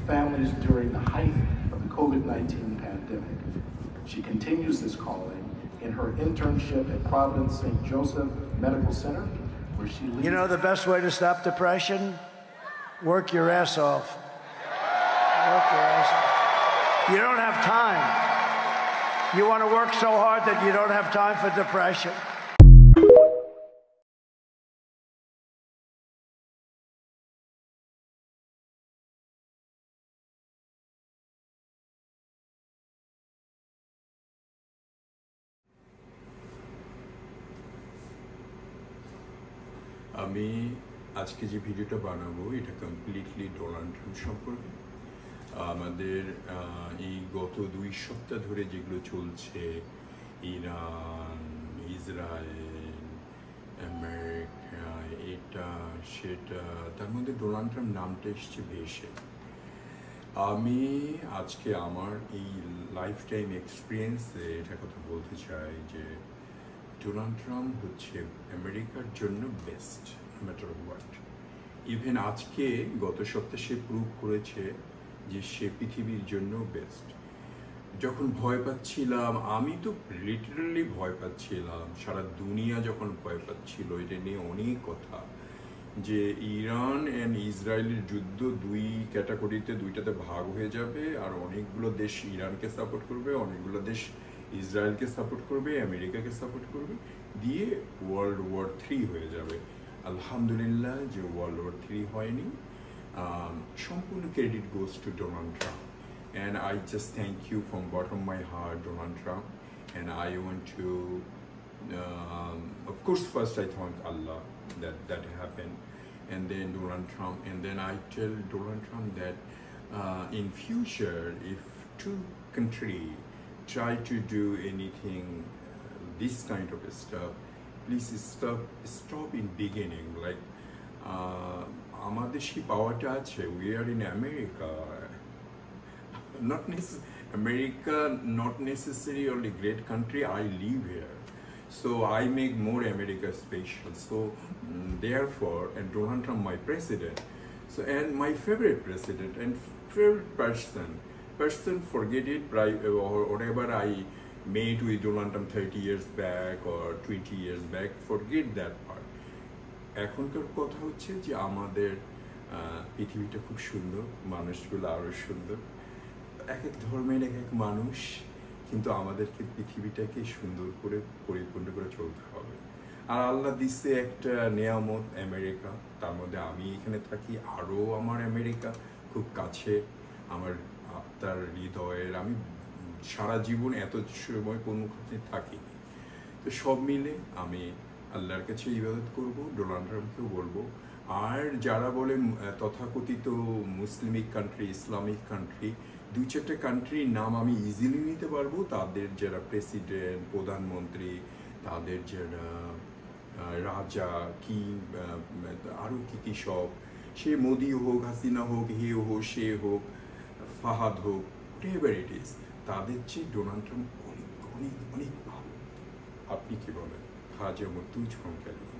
families during the height of the COVID-19 pandemic. She continues this calling in her internship at Providence St. Joseph Medical Center, where she leads. You know the best way to stop depression? Work your ass off. Work your ass off. You don't have time. You want to work so hard that you don't have time for depression. আমি আজকে যে ভিডিওটা বানাবো এটা completely Donald Trump সম্পর্কে। আমাদের এই গত 2 সপ্তাহ ধরে যেগুলো চলছে, ইরান, ইসরায়েল, আমেরিকা, এটা সেটা, তার মধ্যে ডোনাল্ড ট্রাম্প নামটা এসছে ভেসে। আমি আজকে আমার এই লাইফ টাইম এক্সপিরিয়েন্সে এটা কথা বলতে চাই যে ডোনাল্ড ট্রাম্প হচ্ছে আমেরিকার জন্য best, no matter what. Even আজকে গত সপ্তাহে সে প্রুভ করেছে যে সে পৃথিবীর জন্য বেস্ট। যখন ভয় পাচ্ছিলাম, আমি তো লিটারালি ভয় পাচ্ছিলাম, সারা দুনিয়া যখন ভয় পাচ্ছিল, এটা নিয়ে অনেক কথা যে ইরান অ্যান্ড ইসরায়েলের যুদ্ধ 2 ক্যাটাগরিতে, 2টাতে ভাগ হয়ে যাবে, আর অনেকগুলো দেশ ইরানকে সাপোর্ট করবে, অনেকগুলো দেশ ইসরায়েলকে সাপোর্ট করবে, আমেরিকাকে সাপোর্ট করবে, দিয়ে ওয়ার্ল্ড ওয়ার 3 হয়ে যাবে। আলহামদুলিল্লাহ যে ওয়ার্ল্ড ওয়ার 3 হয়নি। সম্পূর্ণ credit goes to Donald Trump, and I just thank you from bottom of my heart, Donald Trump, and I want to of course first I thank Allah that happened, and then Donald Trump, and then I tell Donald Trump that in future if two countries try to do anything this kind of stuff, please stop in beginning, like আমাদের সেই পাওয়ারটা আছে, we are in America, America not necessarily only great country, I live here, so I make more America special, so therefore, and Donald Trump my president, so and my favorite president and favorite person forget it, or whatever I made with Donald Trump 30 years back or 20 years back, forget that part. এখনকার কথা হচ্ছে যে আমাদের পৃথিবীটা খুব সুন্দর, মানুষগুলো আরো সুন্দর, এক এক ধর্মের এক এক মানুষ, কিন্তু আমাদেরকে পৃথিবীটাকে সুন্দর করে পরিপূর্ণ করে চলতে হবে। আর আল্লাহ দিচ্ছে একটা নিয়ামত আমেরিকা, তার মধ্যে আমি এখানে থাকি, আরও আমার আমেরিকা খুব কাছে, আমার আত্মার হৃদয়ের, আমি সারা জীবন এত সময় কোনোখানে থাকিনি। তো সব মিলে আমি আল্লাহর কাছে ইবাদত করব, ডোনাল্ড ট্রাম্পকেও বলবো। আর যারা বলে তথাকথিত মুসলিমিক কান্ট্রি, ইসলামিক কান্ট্রি, 2-4টা কান্ট্রির নাম আমি ইজিলি নিতে পারবো, তাদের যারা প্রেসিডেন্ট, প্রধানমন্ত্রী, তাদের যারা রাজা, কি আরও কী সব, সে মোদি হোক, হাসিনা হোক, হে হোক, সে হোক, ফাহাদ হোক, whatever it is, তাদের চেয়ে ডোনাল্ড ট্রাম্প অনেক অনেক অনেক ভালো। আপনি কি বলেন? হাজে মুতুজ ফ্রম ক্যালিফোর্নিয়া।